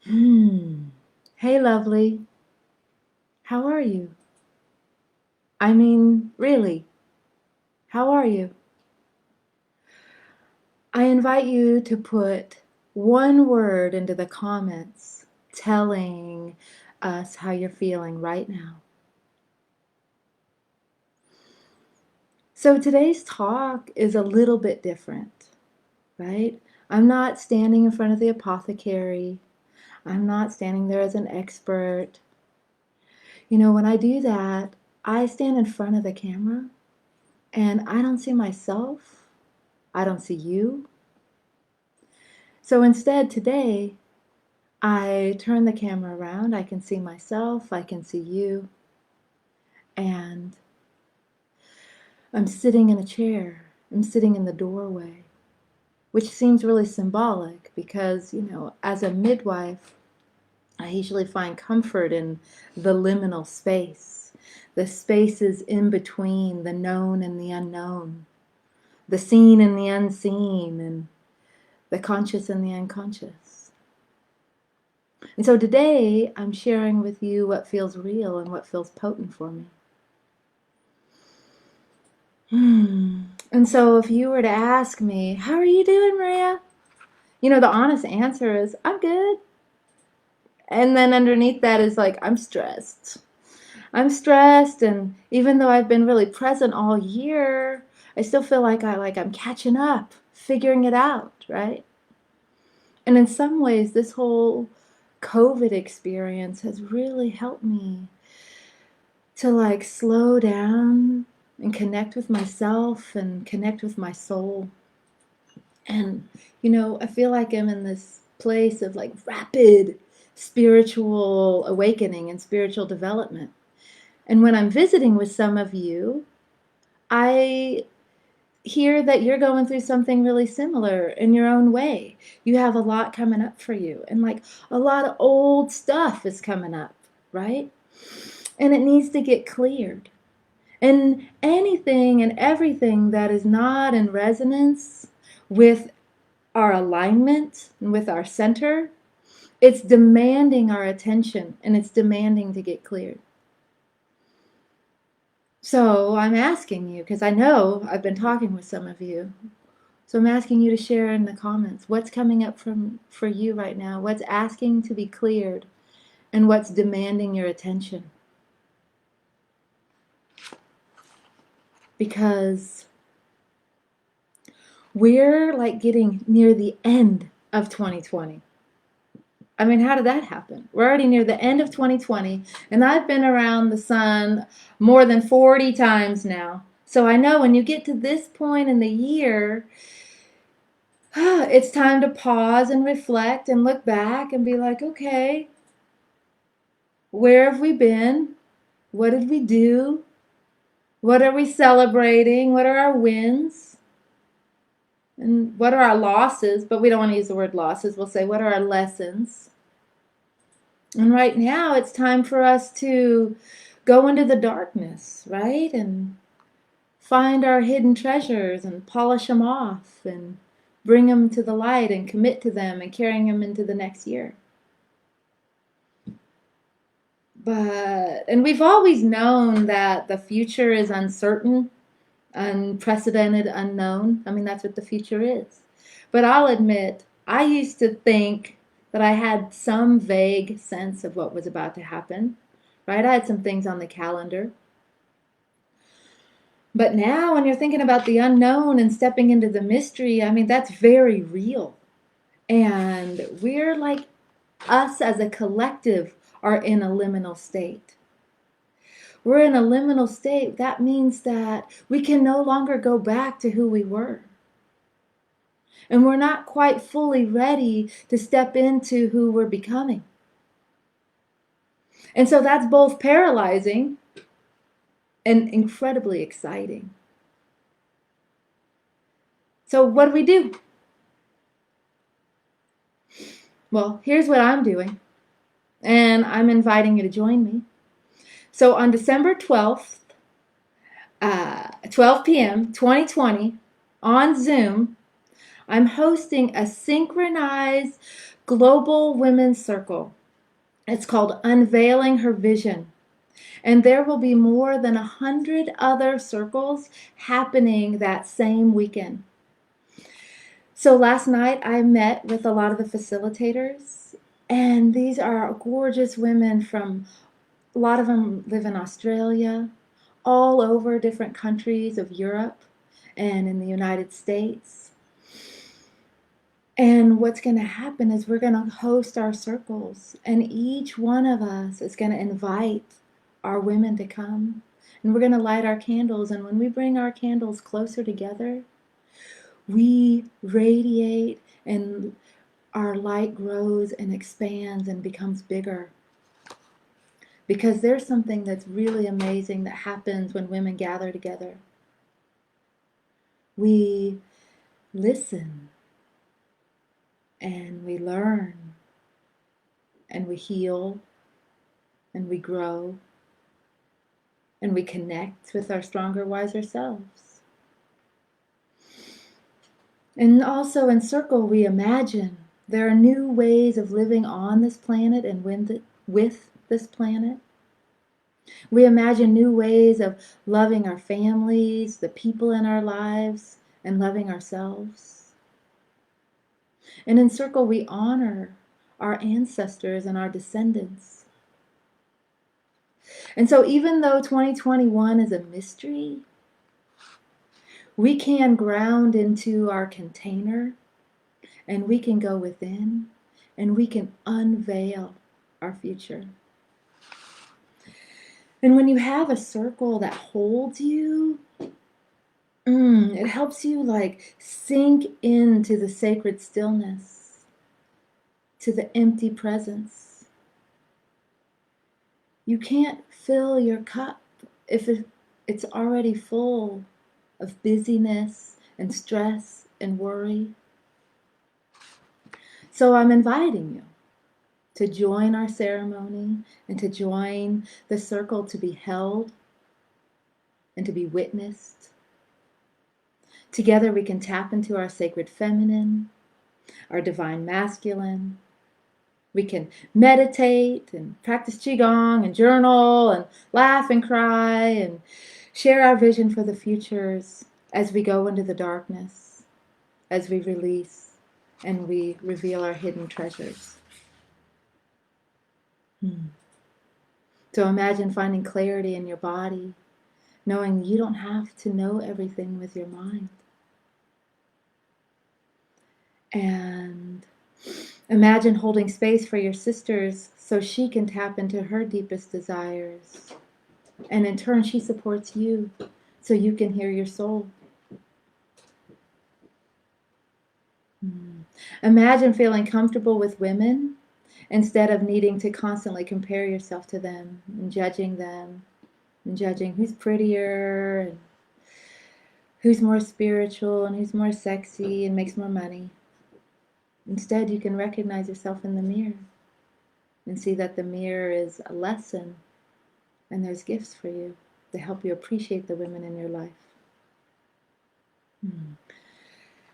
Hmm. Hey, lovely. How are you? I mean, really, how are you? I invite you to put one word into the comments telling us how you're feeling right now. So today's talk is a little bit different, right? I'm not standing in front of the apothecary. I'm not standing there as an expert. You know, when I do that, I stand in front of the camera and I don't see myself. I don't see you. So instead, today, I turn the camera around. I can see myself. I can see you. And I'm sitting in a chair. I'm sitting in the doorway, which seems really symbolic because, as a midwife, I usually find comfort in the liminal space, the spaces in between the known and the unknown, the seen and the unseen, and the conscious and the unconscious. And so today I'm sharing with you what feels real and what feels potent for me. And so if you were to ask me, how are you doing, Maria? The honest answer is, I'm good. And then underneath that is like, I'm stressed. I'm stressed, and even though I've been really present all year, I still feel like I'm catching up, figuring it out, right? And in some ways, this whole COVID experience has really helped me to slow down and connect with myself and connect with my soul. And, I feel like I'm in this place of rapid spiritual awakening and spiritual development. And when I'm visiting with some of you, I hear that you're going through something really similar in your own way. You have a lot coming up for you, and a lot of old stuff is coming up, right? And it needs to get cleared. And anything and everything that is not in resonance with our alignment and with our center, it's demanding our attention and it's demanding to get cleared. So I'm asking you, because I know I've been talking with some of you, so I'm asking you to share in the comments what's coming up for you right now, what's asking to be cleared, and what's demanding your attention. Because we're getting near the end of 2020. I mean, how did that happen? We're already near the end of 2020, and I've been around the sun more than 40 times now. So I know when you get to this point in the year, it's time to pause and reflect and look back and be like, okay, where have we been? What did we do? What are we celebrating? What are our wins? And what are our losses? But we don't want to use the word losses. We'll say, what are our lessons? And right now, it's time for us to go into the darkness, right? And find our hidden treasures and polish them off and bring them to the light and commit to them and carrying them into the next year. And we've always known that the future is uncertain, unprecedented, unknown. I mean, that's what the future is. But I'll admit, I used to think that I had some vague sense of what was about to happen, right? I had some things on the calendar. But now, when you're thinking about the unknown and stepping into the mystery, I mean, that's very real. And we're us as a collective are in a liminal state. We're in a liminal state. That means that we can no longer go back to who we were. And we're not quite fully ready to step into who we're becoming. And so that's both paralyzing and incredibly exciting. So what do we do? Well, here's what I'm doing. And I'm inviting you to join me. So on December 12th, 12 p.m., 2020, on Zoom, I'm hosting a synchronized Global Women's Circle. It's called Unveiling Her Vision. And there will be more than 100 other circles happening that same weekend. So last night I met with a lot of the facilitators, and these are gorgeous women from, a lot of them live in Australia, all over different countries of Europe and in the United States. And what's going to happen is we're going to host our circles, and each one of us is going to invite our women to come, and we're going to light our candles. And when we bring our candles closer together, we radiate, and our light grows and expands and becomes bigger. Because there's something that's really amazing that happens when women gather together. We listen, and we learn, and we heal, and we grow, and we connect with our stronger, wiser selves. And also in Circle, we imagine there are new ways of living on this planet and with this planet. We imagine new ways of loving our families, the people in our lives, and loving ourselves. And in Circle, we honor our ancestors and our descendants. And so even though 2021 is a mystery, we can ground into our container, and we can go within, and we can unveil our future. And when you have a circle that holds you, it helps you like sink into the sacred stillness, to the empty presence. You can't fill your cup if it's already full of busyness and stress and worry. So I'm inviting you to join our ceremony and to join the circle, to be held and to be witnessed. Together we can tap into our sacred feminine, our divine masculine. We can meditate and practice qigong and journal and laugh and cry and share our vision for the futures as we go into the darkness, as we release and we reveal our hidden treasures. So imagine finding clarity in your body, knowing you don't have to know everything with your mind. And imagine holding space for your sisters so she can tap into her deepest desires. And in turn, she supports you so you can hear your soul. Imagine feeling comfortable with women instead of needing to constantly compare yourself to them and judging who's prettier and who's more spiritual and who's more sexy and makes more money. Instead, you can recognize yourself in the mirror and see that the mirror is a lesson, and there's gifts for you to help you appreciate the women in your life.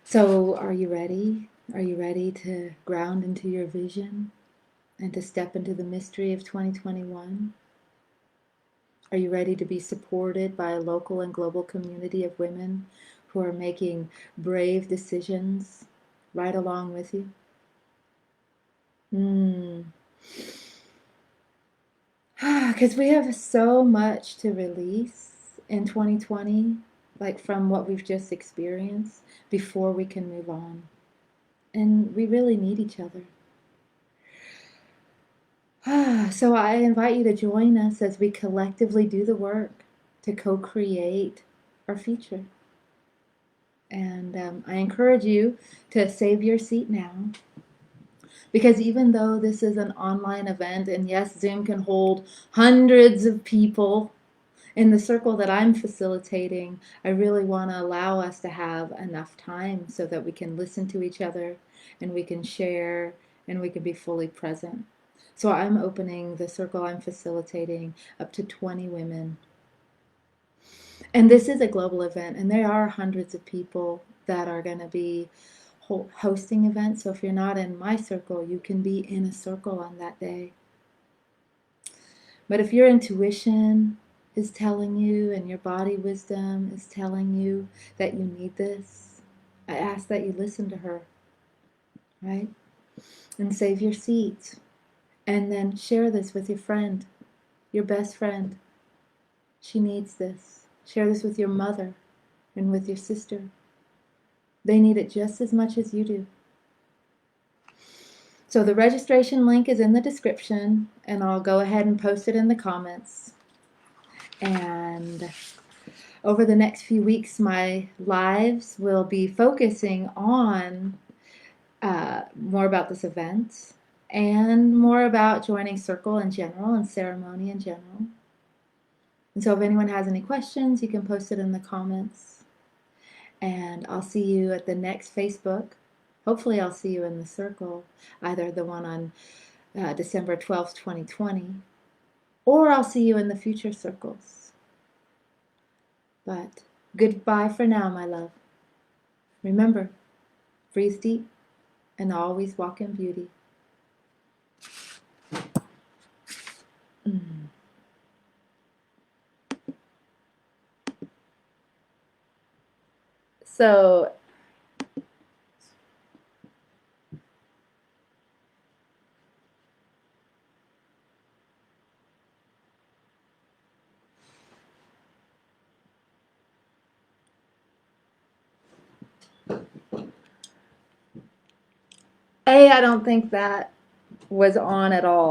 So are you ready? Are you ready to ground into your vision and to step into the mystery of 2021? Are you ready to be supported by a local and global community of women who are making brave decisions right along with you? Because we have so much to release in 2020, like from what we've just experienced, before we can move on. And we really need each other. So I invite you to join us as we collectively do the work to co-create our future. And I encourage you to save your seat now, because even though this is an online event, and yes, Zoom can hold hundreds of people, in the circle that I'm facilitating, I really want to allow us to have enough time so that we can listen to each other and we can share and we can be fully present. So I'm opening the circle I'm facilitating up to 20 women. And this is a global event, and there are hundreds of people that are going to be hosting events. So if you're not in my circle, you can be in a circle on that day. But if your intuition is telling you and your body wisdom is telling you that you need this, I ask that you listen to her, right? And save your seat. And then share this with your friend, your best friend. She needs this. Share this with your mother and with your sister. They need it just as much as you do. So the registration link is in the description, and I'll go ahead and post it in the comments. And over the next few weeks, my lives will be focusing on more about this event and more about joining circle in general and ceremony in general. And so if anyone has any questions, you can post it in the comments. And I'll see you at the next Facebook. Hopefully I'll see you in the circle, either the one on December 12th, 2020, or I'll see you in the future circles. But goodbye for now, my love. Remember, breathe deep and always walk in beauty. So I don't think that was on at all.